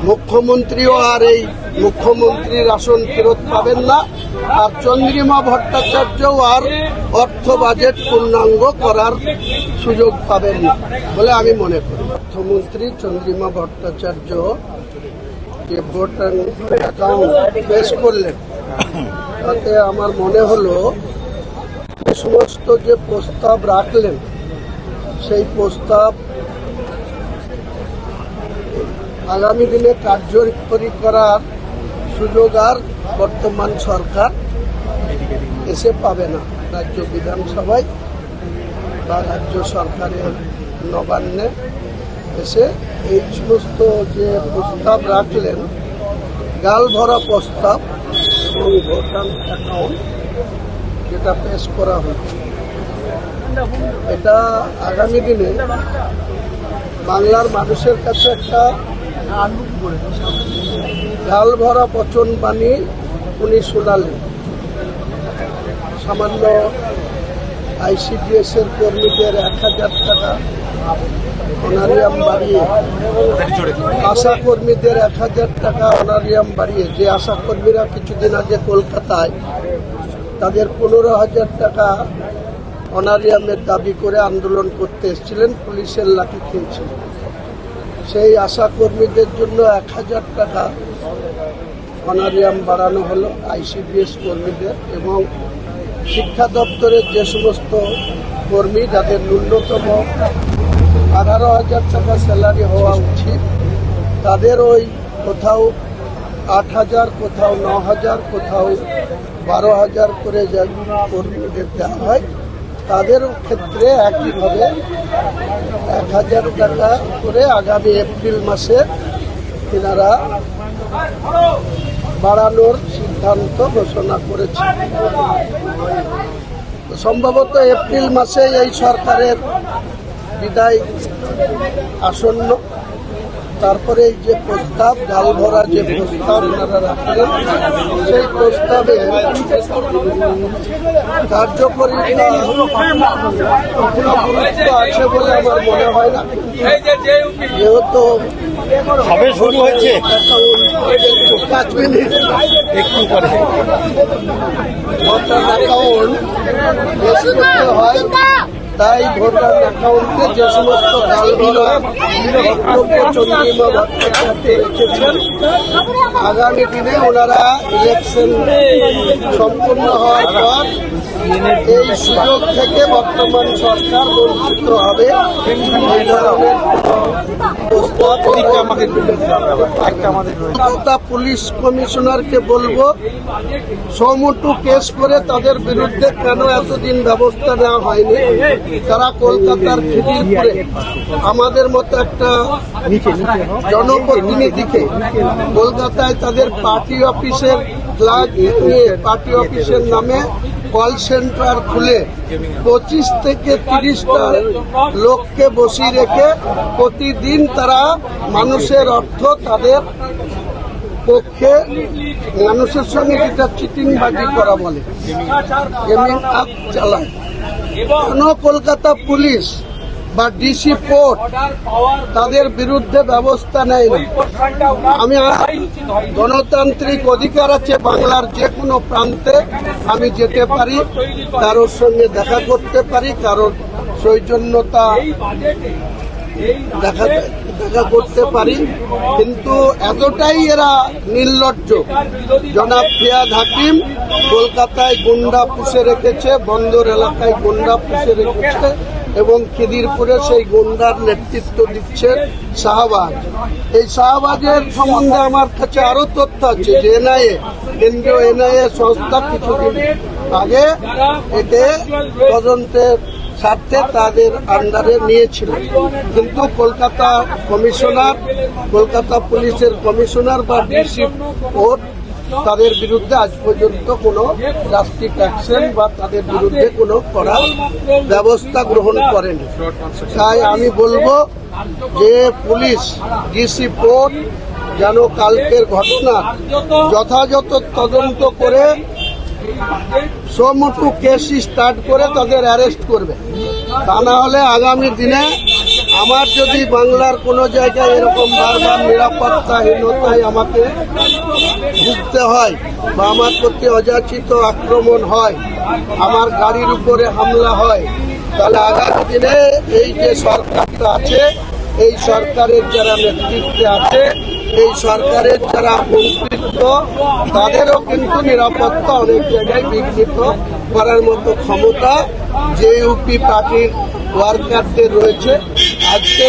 মুখ্যমন্ত্রীও আর এই মুখ্যমন্ত্রীর আসন ফেরত পাবেন না, আর চন্দ্রিমা ভট্টাচার্যও আর অর্থ বাজেট পূর্ণাঙ্গ করার সুযোগ পাবেন না বলে আমি মনে করি। অর্থমন্ত্রী চন্দ্রিমা ভট্টাচার্য যে ভোট অ্যাকাউন্ট পেশ করলেন, তাতে আমার মনে হলো যে সমস্ত যে প্রস্তাব রাখলেন সেই প্রস্তাব আগামী দিনে কার্যকরী করার সুযোগ আর বর্তমান সরকার এসে পাবে না। রাজ্য বিধানসভায় বা রাজ্য সরকারের নবান্নে এসে এই সমস্ত যে প্রস্তাব রাখলেন, গাল ভরা প্রস্তাব এবং ভোটার অ্যাকাউন্ট যেটা পেশ করা হচ্ছে, এটা আগামী দিনে বাংলার মানুষের কাছে একটা গাল ভরা বচন বাণী উনি শোনালেন। সামান্য ICDS এর কর্মীদের 1000 টাকা অনারিয়াম বাড়িয়ে, আশা কর্মীদের 1000 টাকা অনারিয়াম বাড়িয়ে, যে আশা কর্মীরা কিছুদিন আগে কলকাতায় তাদের 15,000 টাকা অনারিয়ামের দাবি করে আন্দোলন করতে এসেছিলেন, পুলিশের লাঠি খেয়েছিলেন, সেই আশা কর্মীদের জন্য 1000 টাকা অনারিয়াম বাড়ানো হলো ICDS কর্মীদের। এবং শিক্ষা দপ্তরের যে সমস্ত কর্মী যাদের ন্যূনতম 18,000 টাকা স্যালারি হওয়া উচিত, তাদের ওই কোথাও 8,000, কোথাও 9,000, কোথাও 12,000 করে যে কর্মীদের দেওয়া হয়, তাদের ক্ষেত্রে একইভাবে 1,000 টাকা করে আগামী এপ্রিল মাসে তিনারা বাড়ানোর সিদ্ধান্ত ঘোষণা করেছে। সম্ভবত এপ্রিল মাসে এই সরকারের বিদায় আসন্ন। তারপরে এই যে প্রস্তাব, গাল ভরা যে প্রস্তাব ওনারা রাখলেন, সেই প্রস্তাবে কার্যকরিতা আছে বলে আমার মনে হয় না। যেহেতু সবে শুরু হয়েছে, 5 মিনিট একটু পরে ভোটার অ্যাকাউন্ট পেশ করতে হয়, তাই ভোটার অ্যাকাউন্টে যে সমস্ত গালভরা বক্তব্য চন্দ্রিমা ভট্টাচার্য রেখেছেন, আগামী দিনে ওনারা ইলেকশন সম্পূর্ণ হওয়ার পর এই সুযোগ থেকে বর্তমান সরকার বঞ্চিত হবে। এই ধরনের কলকাতা পুলিশ কমিশনারকে বলবো, সমটু কেস করে তাদের বিরুদ্ধে কেন এতদিন ব্যবস্থা নেওয়া হয়নি। তারা কলকাতার খিদিরপুরে আমাদের মতো একটা জনপ্রতিনিধিকে কলকাতায় তাদের পার্টি অফিসের ফ্ল্যাগ নিয়ে পার্টি অফিসের নামে কল সেন্টার খুলে 25 থেকে 30টা লোককে বসিয়ে রেখে প্রতিদিন তারা মানুষের অর্থ তাদের পক্ষে, মানুষের সঙ্গে যেটা চিটিংবাজি করা বলে, গেমিং আপ চালায়। কেন কলকাতা পুলিশ বা ডিসি পোর্ট তাদের বিরুদ্ধে ব্যবস্থা নেয় না? আমি গণতান্ত্রিক অধিকার আছে, বাংলার যে কোনো প্রান্তে আমি যেতে পারি, কারোর সঙ্গে দেখা করতে পারি, কারোর সৌজন্যতা দেখা করতে পারি, কিন্তু এতটাই এরা নির্লজ্জ। জনাব ফিয়াদ হাকিম কলকাতায় গুন্ডা পুষে রেখেছে, বন্দর এলাকায় গুন্ডা পুষে রেখেছে, এবং খিদিরপুরে সেই গুন্ডার নেতৃত্ব দিচ্ছে শাহবাজ। এই শাহবাজের সম্বন্ধে আমার কাছে আরো তথ্য আছে যে NIA, কেন্দ্রীয় NIA সংস্থা কিছুদিন আগে এতে তদন্তের স্বার্থে তাদের আন্ডারে নিয়েছিল, কিন্তু কলকাতা কমিশনার, কলকাতা পুলিশের কমিশনার বা ডিসি কোর্ট তাদের বিরুদ্ধে আজ পর্যন্ত কোনো ড্রাস্টিক অ্যাকশন বা তাদের বিরুদ্ধে কোনো কড়া ব্যবস্থা গ্রহণ করেনি। তাই আমি বলবো যে পুলিশ, ডিসি কোর্ট যেন কালকের ঘটনা যথাযথ তদন্ত করে সমটু কেস স্টার্ট করে তাদের অ্যারেস্ট করবে, তা না হলে আগামী দিনে আমার যদি বাংলার কোনো জায়গায় এরকম বারবার নিরাপত্তাহীনতায় আমাকে ভুগতে হয় বা আমার প্রতি অযাচিত আক্রমণ হয়, আমার গাড়ির উপরে হামলা হয়, তাহলে আগামী দিনে এই যে সরকারটা আছে, এই সরকারের যারা নেতৃত্বে আছে, এই সরকারের যারা মন্ত্রিত্ব, তাদেরও কিন্তু নিরাপত্তা অনেক জায়গায় বিঘ্নিত করার মতো ক্ষমতা যে ইউপি পার্টির ওয়ার্কারদের রয়েছে। আজকে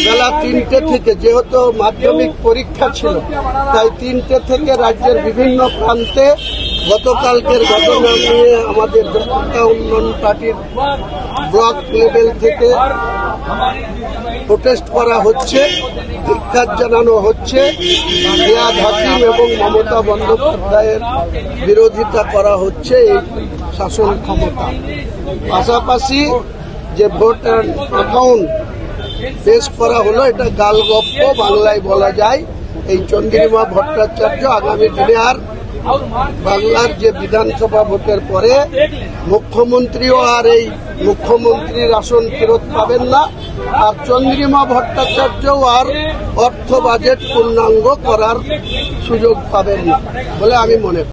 বেলা 3টে থেকে, যেহেতু মাধ্যমিক পরীক্ষা ছিল, তাই 3টে থেকে রাজ্যের বিভিন্ন প্রান্তে গতকালকের ঘটনা নিয়ে আমাদের দক্ষতা উন্নয়ন পার্টির ব্লক লেভেল থেকে প্রোটেস্ট করা হচ্ছে, ধিক্কার জানানো হচ্ছে, ফিরহাদ হাকিম এবং মমতা বন্দ্যোপাধ্যায়ের বিরোধিতা করা হচ্ছে এই শাসন ক্ষমতা। পাশাপাশি যে ভোট অ্যাকাউন্ট পেশ করা হলো, এটা গালগপ্প বাংলায় বলা যায়। এই চন্দ্রিমা ভট্টাচার্য আগামী দিনে আর বাংলার যে বিধানসভা ভোটের পরে মুখ্যমন্ত্রীও আর এই মুখ্যমন্ত্রীর আসন ফেরত পাবেন না, আর চন্দ্রিমা ভট্টাচার্যও আর অর্থ বাজেট পূর্ণাঙ্গ করার সুযোগ পাবেন না বলে আমি মনে করি।